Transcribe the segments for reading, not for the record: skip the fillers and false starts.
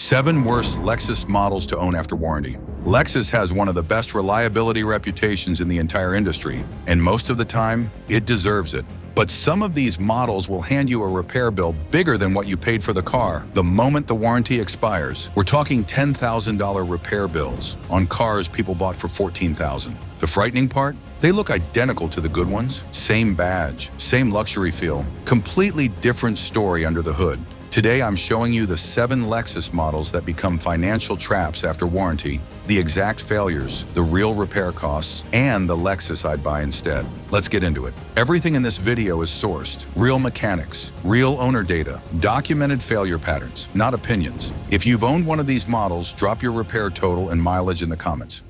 7 worst Lexus models to own after warranty. Lexus has one of the best reliability reputations in the entire industry, and most of the time, it deserves it. But some of these models will hand you a repair bill bigger than what you paid for the car the moment the warranty expires. We're talking $10,000 repair bills on cars people bought for $14,000. The frightening part? They look identical to the good ones. Same badge, same luxury feel, completely different story under the hood. Today, I'm showing you the 7 Lexus models that become financial traps after warranty, the exact failures, the real repair costs, and the Lexus I'd buy instead. Let's get into it. Everything in this video is sourced, real mechanics, real owner data, documented failure patterns, not opinions. If you've owned one of these models, drop your repair total and mileage in the comments.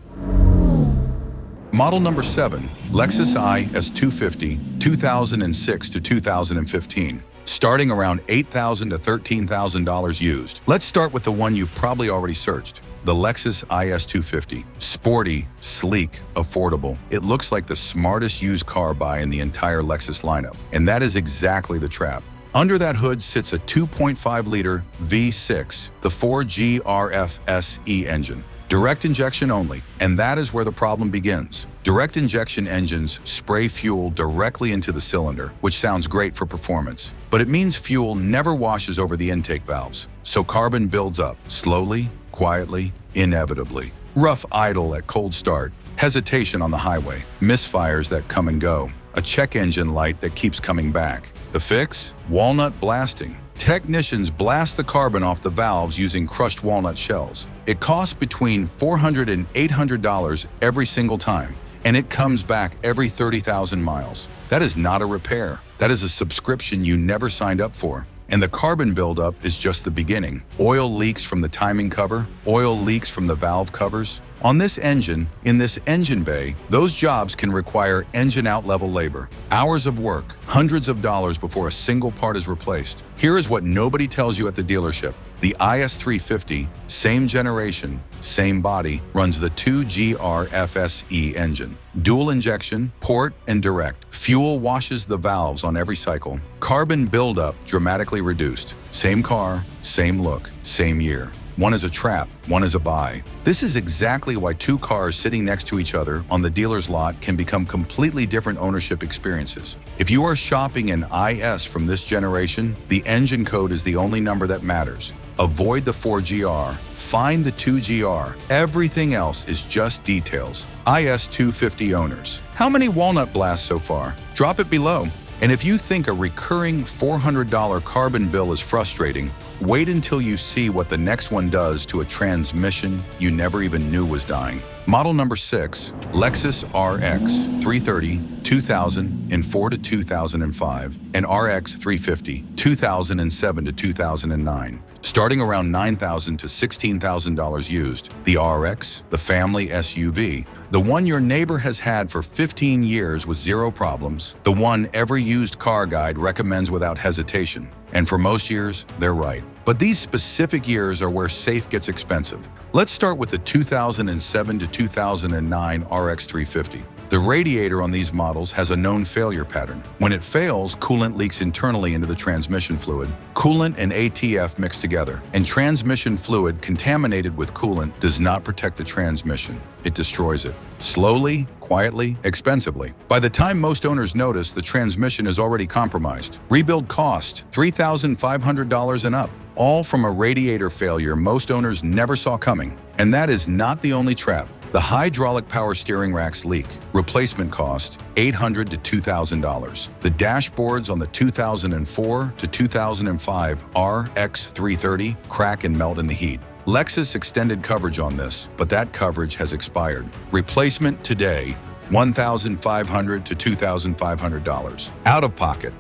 Model number 7, Lexus IS 250, 2006 to 2015. Starting around $8,000 to $13,000 used. Let's start with the one you've probably already searched, the Lexus IS 250. Sporty, sleek, affordable. It looks like the smartest used car buy in the entire Lexus lineup. And that is exactly the trap. Under that hood sits a 2.5-liter V6, the 4GRF SE engine. Direct injection only, and that is where the problem begins. Direct injection engines spray fuel directly into the cylinder, which sounds great for performance, but it means fuel never washes over the intake valves, so carbon builds up, slowly, quietly, inevitably. Rough idle at cold start, hesitation on the highway, misfires that come and go, a check engine light that keeps coming back. The fix? Walnut blasting. Technicians blast the carbon off the valves using crushed walnut shells. It costs between $400 and $800 every single time, and it comes back every 30,000 miles. That is not a repair. That is a subscription you never signed up for. And the carbon buildup is just the beginning. Oil leaks from the timing cover, oil leaks from the valve covers. On this engine, in this engine bay, those jobs can require engine out-level labor. Hours of work, hundreds of dollars before a single part is replaced. Here is what nobody tells you at the dealership. The IS 350, same generation, same body, runs the 2GR-FSE engine. Dual injection, port, and direct. Fuel washes the valves on every cycle. Carbon buildup dramatically reduced. Same car, same look, same year. One is a trap, one is a buy. This is exactly why 2 cars sitting next to each other on the dealer's lot can become completely different ownership experiences. If you are shopping an IS from this generation, the engine code is the only number that matters. Avoid the 4GR, find the 2GR. Everything else is just details. IS 250 owners. How many walnut blasts so far? Drop it below. And if you think a recurring $400 carbon bill is frustrating, wait until you see what the next one does to a transmission you never even knew was dying. Model number 6, Lexus RX 330, 2004 to 2005, and RX 350, 2007 to 2009. Starting around $9,000 to $16,000 used. The RX, the family SUV, the one your neighbor has had for 15 years with 0 problems, the one every used car guide recommends without hesitation. And for most years, they're right. But these specific years are where safe gets expensive. Let's start with the 2007 to 2009 RX 350. The radiator on these models has a known failure pattern. When it fails, coolant leaks internally into the transmission fluid. Coolant and ATF mix together, and transmission fluid contaminated with coolant does not protect the transmission. It destroys it. Slowly, quietly, expensively. By the time most owners notice, the transmission is already compromised. Rebuild cost, $3,500 and up. All from a radiator failure most owners never saw coming. And that is not the only trap. The hydraulic power steering racks leak. Replacement cost, $800 to $2,000. The dashboards on the 2004 to 2005 RX 330 crack and melt in the heat. Lexus extended coverage on this, but that coverage has expired. Replacement today, $1,500 to $2,500. Out of pocket.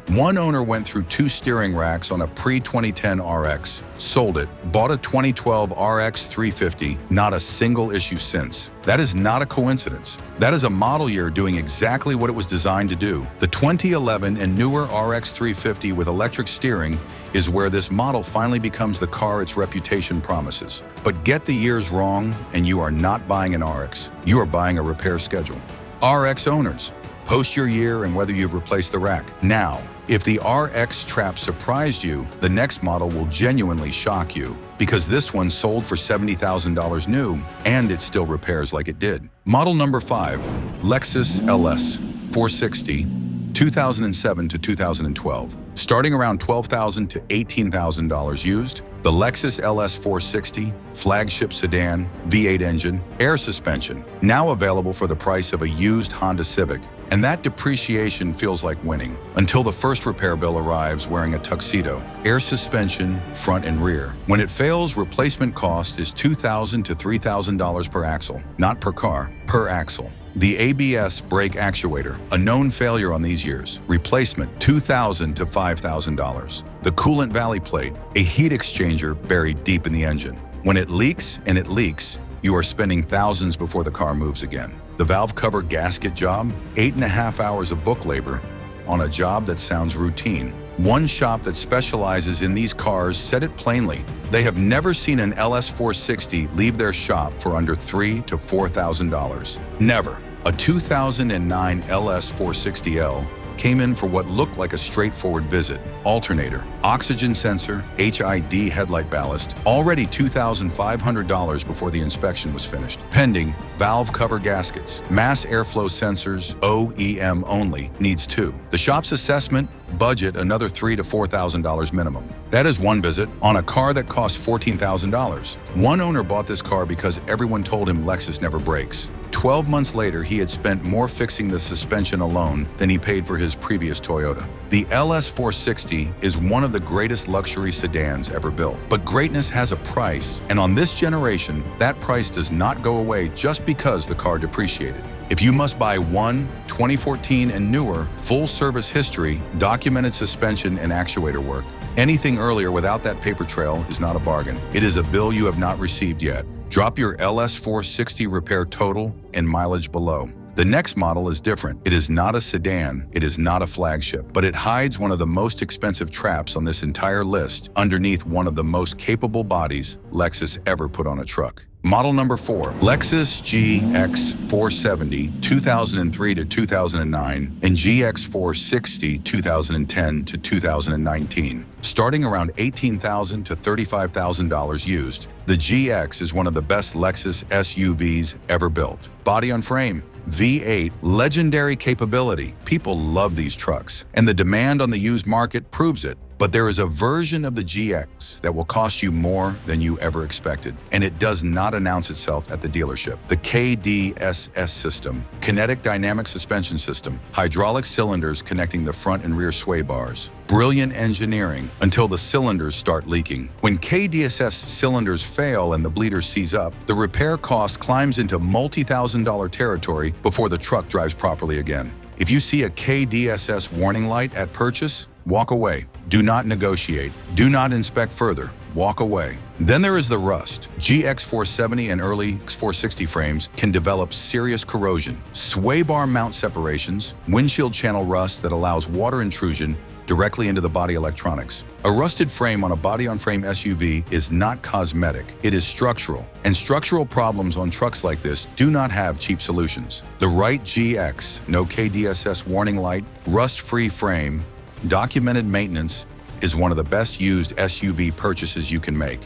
One owner went through 2 steering racks on a pre-2010 RX, sold it, bought a 2012 RX 350, not a single issue since. That is not a coincidence. That is a model year doing exactly what it was designed to do. The 2011 and newer RX 350 with electric steering is where this model finally becomes the car its reputation promises. But get the years wrong and you are not buying an RX. You are buying a repair schedule. RX owners, post your year and whether you've replaced the rack. Now, if the RX trap surprised you, the next model will genuinely shock you. because this one sold for $70,000 new, and it still repairs like it did. Model number 5, Lexus LS 460, 2007 to 2012. Starting around $12,000 to $18,000 used, the Lexus LS 460, flagship sedan, V8 engine, air suspension, now available for the price of a used Honda Civic. And that depreciation feels like winning, until the first repair bill arrives wearing a tuxedo. Air suspension, front and rear. When it fails, replacement cost is $2,000 to $3,000 per axle, not per car, per axle. The ABS brake actuator, a known failure on these years. Replacement, $2,000 to $5,000. The coolant valley plate, a heat exchanger buried deep in the engine. When it leaks, and it leaks, you are spending thousands before the car moves again. The valve cover gasket job, 8.5 hours of book labor on a job that sounds routine. One shop that specializes in these cars said it plainly. They have never seen an LS 460 leave their shop for under $3,000 to $4,000. Never. A 2009 LS 460L came in for what looked like a straightforward visit. Alternator, oxygen sensor, HID headlight ballast, already $2,500 before the inspection was finished. Pending, valve cover gaskets, mass airflow sensors, OEM only, needs 2. The shop's assessment, budget another $3,000 to $4,000 minimum. That is one visit on a car that cost $14,000. One owner bought this car because everyone told him Lexus never breaks. 12 months later, he had spent more fixing the suspension alone than he paid for his previous Toyota. The LS 460 is one of the greatest luxury sedans ever built. But greatness has a price, and on this generation, that price does not go away just because the car depreciated. If you must buy one 2014 and newer, full service history, documented suspension and actuator work, anything earlier without that paper trail is not a bargain. It is a bill you have not received yet. Drop your LS 460 repair total and mileage below. The next model is different. It is not a sedan, it is not a flagship, but it hides one of the most expensive traps on this entire list underneath one of the most capable bodies Lexus ever put on a truck. Model number 4, Lexus GX 470, 2003 to 2009, and GX 460, 2010 to 2019. Starting around $18,000 to $35,000 used, the GX is one of the best Lexus SUVs ever built. Body on frame, V8, legendary capability. People love these trucks, and the demand on the used market proves it. But there is a version of the GX that will cost you more than you ever expected, and it does not announce itself at the dealership. The KDSS system, kinetic dynamic suspension system, hydraulic cylinders connecting the front and rear sway bars. Brilliant engineering until the cylinders start leaking. When KDSS cylinders fail and the bleeder seize up, the repair cost climbs into multi-thousand-dollar territory before the truck drives properly again. If you see a KDSS warning light at purchase, walk away. Do not negotiate. Do not inspect further. Walk away. Then there is the rust. GX 470 and early X 460 frames can develop serious corrosion, sway bar mount separations, windshield channel rust that allows water intrusion directly into the body electronics. A rusted frame on a body-on-frame SUV is not cosmetic, it is structural. And structural problems on trucks like this do not have cheap solutions. The right GX, no KDSS warning light, rust-free frame, documented maintenance is one of the best used SUV purchases you can make.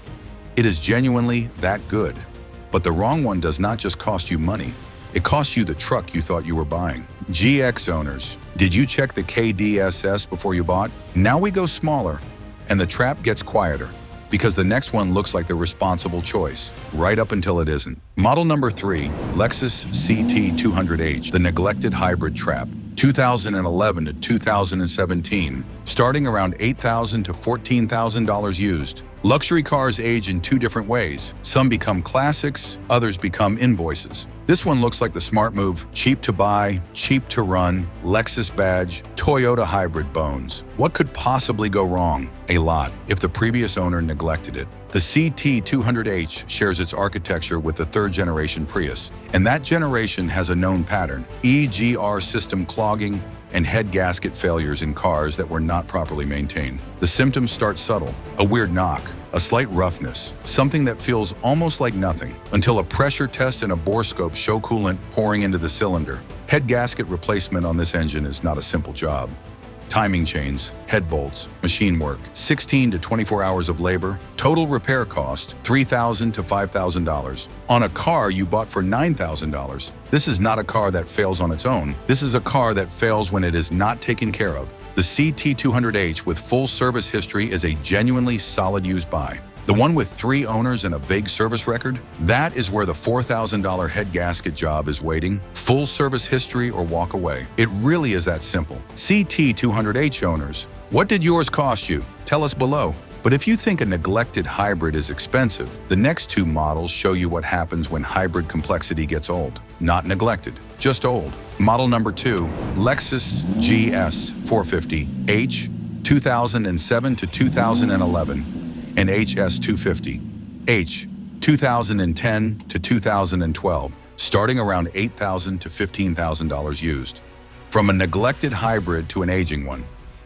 It is genuinely that good. But the wrong one does not just cost you money, it costs you the truck you thought you were buying. GX owners, did you check the KDSS before you bought? Now we go smaller, and the trap gets quieter, because the next one looks like the responsible choice, right up until it isn't. Model number 3, Lexus CT 200H, the neglected hybrid trap. 2011 to 2017, starting around $8,000 to $14,000 used. Luxury cars age in 2 different ways. Some become classics, others become invoices. This one looks like the smart move, cheap to buy, cheap to run, Lexus badge, Toyota hybrid bones. What could possibly go wrong? A lot, if the previous owner neglected it. The CT 200H shares its architecture with the 3rd generation Prius, and that generation has a known pattern: EGR system clogging and head gasket failures in cars that were not properly maintained. The symptoms start subtle: a weird knock, a slight roughness, something that feels almost like nothing, until a pressure test and a bore scope show coolant pouring into the cylinder. Head gasket replacement on this engine is not a simple job. timing chains, head bolts, machine work, 16 to 24 hours of labor, total repair cost $3,000 to $5,000 on a car you bought for $9,000. This is not a car that fails on its own. This is a car that fails when it is not taken care of. The CT200H with full service history is a genuinely solid used buy. The one with 3 owners and a vague service record? That is where the $4,000 head gasket job is waiting. Full service history or walk away. It really is that simple. CT200H owners, what did yours cost you? Tell us below. But if you think a neglected hybrid is expensive, the next 2 models show you what happens when hybrid complexity gets old. Not neglected, just old. Model number 2, Lexus GS 450H, 2007 to 2011. And HS250H, 2010 to 2012, starting around $8,000 to $15,000 used. From a neglected hybrid to an aging one.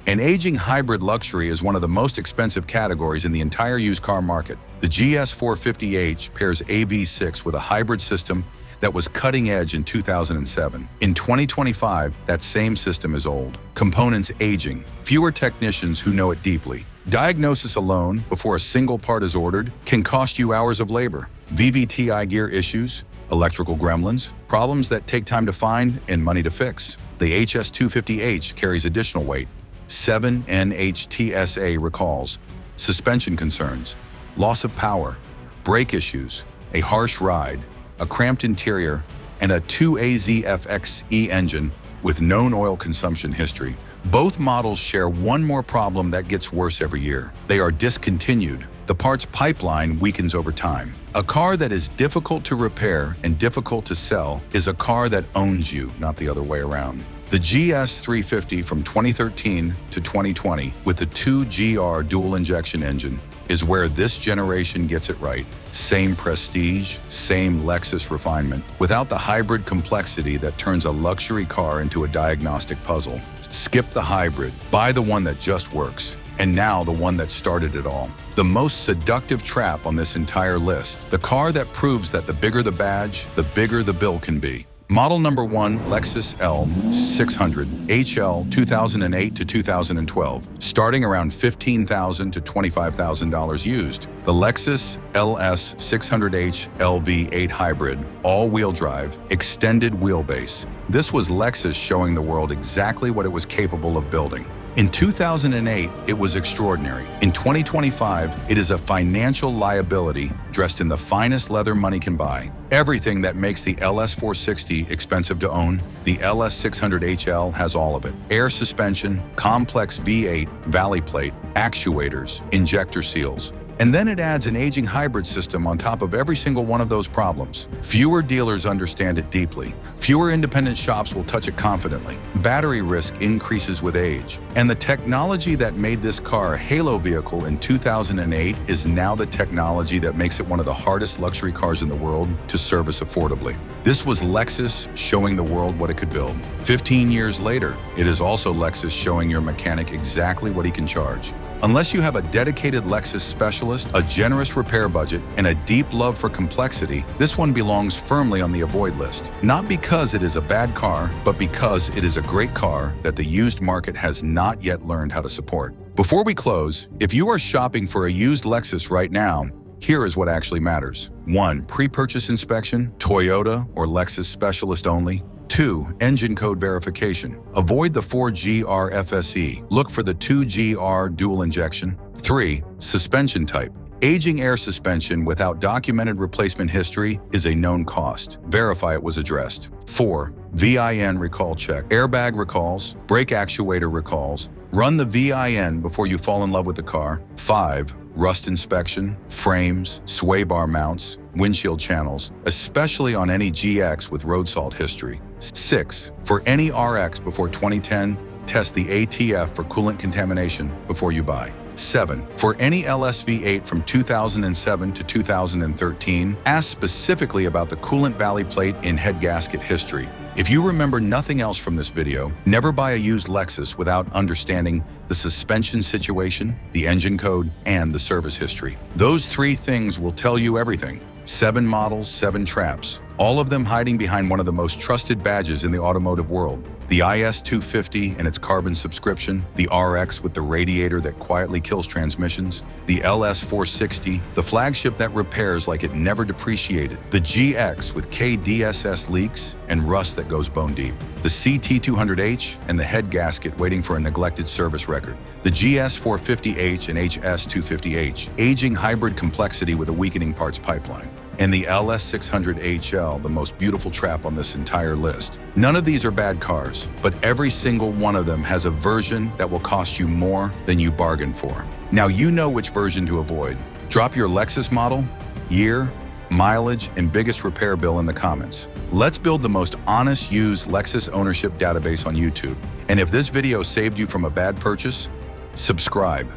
An aging hybrid luxury is one of the most expensive categories in the entire used car market. The GS 450H pairs AV6 with a hybrid system that was cutting edge in 2007. In 2025, that same system is old. Components aging, fewer technicians who know it deeply. Diagnosis alone, before a single part is ordered, can cost you hours of labor. VVTi gear issues, electrical gremlins, problems that take time to find and money to fix. The HS250H carries additional weight. 7 NHTSA recalls, suspension concerns, loss of power, brake issues, a harsh ride, a cramped interior, and a 2AZFXE engine with known oil consumption history. Both models share one more problem that gets worse every year. They are discontinued. The parts pipeline weakens over time. A car that is difficult to repair and difficult to sell is a car that owns you, not the other way around. The GS 350 from 2013 to 2020 with the 2GR dual injection engine is where this generation gets it right. Same prestige, same Lexus refinement, without the hybrid complexity that turns a luxury car into a diagnostic puzzle. Skip the hybrid, buy the one that just works. And now the one that started it all. The most seductive trap on this entire list. The car that proves that the bigger the badge, the bigger the bill can be. Model number 1, Lexus L600 HL 2008 to 2012, starting around $15,000 to $25,000 used. The Lexus LS 600H LV8 Hybrid, all-wheel drive, extended wheelbase. This was Lexus showing the world exactly what it was capable of building. In 2008, it was extraordinary. In 2025, it is a financial liability dressed in the finest leather money can buy. Everything that makes the LS 460 expensive to own, the LS 600 HL has all of it. Air suspension, complex V8, valley plate, actuators, injector seals. And then it adds an aging hybrid system on top of every single one of those problems. Fewer dealers understand it deeply. Fewer independent shops will touch it confidently. Battery risk increases with age. And the technology that made this car a halo vehicle in 2008 is now the technology that makes it one of the hardest luxury cars in the world to service affordably. This was Lexus showing the world what it could build. 15 years later, it is also Lexus showing your mechanic exactly what he can charge. Unless you have a dedicated Lexus specialist, a generous repair budget, and a deep love for complexity, this one belongs firmly on the avoid list. Not because it is a bad car, but because it is a great car that the used market has not yet learned how to support. Before we close, if you are shopping for a used Lexus right now, here is what actually matters. 1. Pre-purchase inspection, Toyota or Lexus specialist only. 2. Engine code verification. Avoid the 4GR FSE. Look for the 2GR dual injection. 3. Suspension type. Aging air suspension without documented replacement history is a known cost. Verify it was addressed. 4. VIN recall check. Airbag recalls, brake actuator recalls. Run the VIN before you fall in love with the car. 5. Rust inspection, frames, sway bar mounts, windshield channels, especially on any GX with road salt history. 6. For any RX before 2010, test the ATF for coolant contamination before you buy. 7. For any LSV8 from 2007 to 2013, ask specifically about the coolant valley plate in head gasket history. If you remember nothing else from this video, never buy a used Lexus without understanding the suspension situation, the engine code, and the service history. Those 3 things will tell you everything. 7 models, 7 traps, all of them hiding behind one of the most trusted badges in the automotive world. The IS 250 and its carbon subscription, the RX with the radiator that quietly kills transmissions, the LS 460, the flagship that repairs like it never depreciated, the GX with KDSS leaks and rust that goes bone deep, the CT 200H and the head gasket waiting for a neglected service record, the GS 450H and HS 250H, aging hybrid complexity with a weakening parts pipeline, and the LS 600HL, the most beautiful trap on this entire list. None of these are bad cars, but every single one of them has a version that will cost you more than you bargained for. Now you know which version to avoid. Drop your Lexus model, year, mileage, and biggest repair bill in the comments. Let's build the most honest used Lexus ownership database on YouTube. And if this video saved you from a bad purchase, subscribe,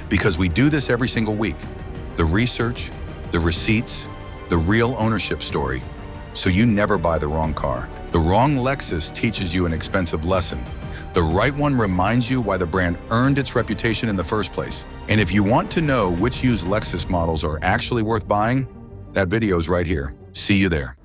because we do this every single week. The research, the receipts, the real ownership story, so you never buy the wrong car. The wrong Lexus teaches you an expensive lesson. The right one reminds you why the brand earned its reputation in the first place. And if you want to know which used Lexus models are actually worth buying, that video is right here. See you there.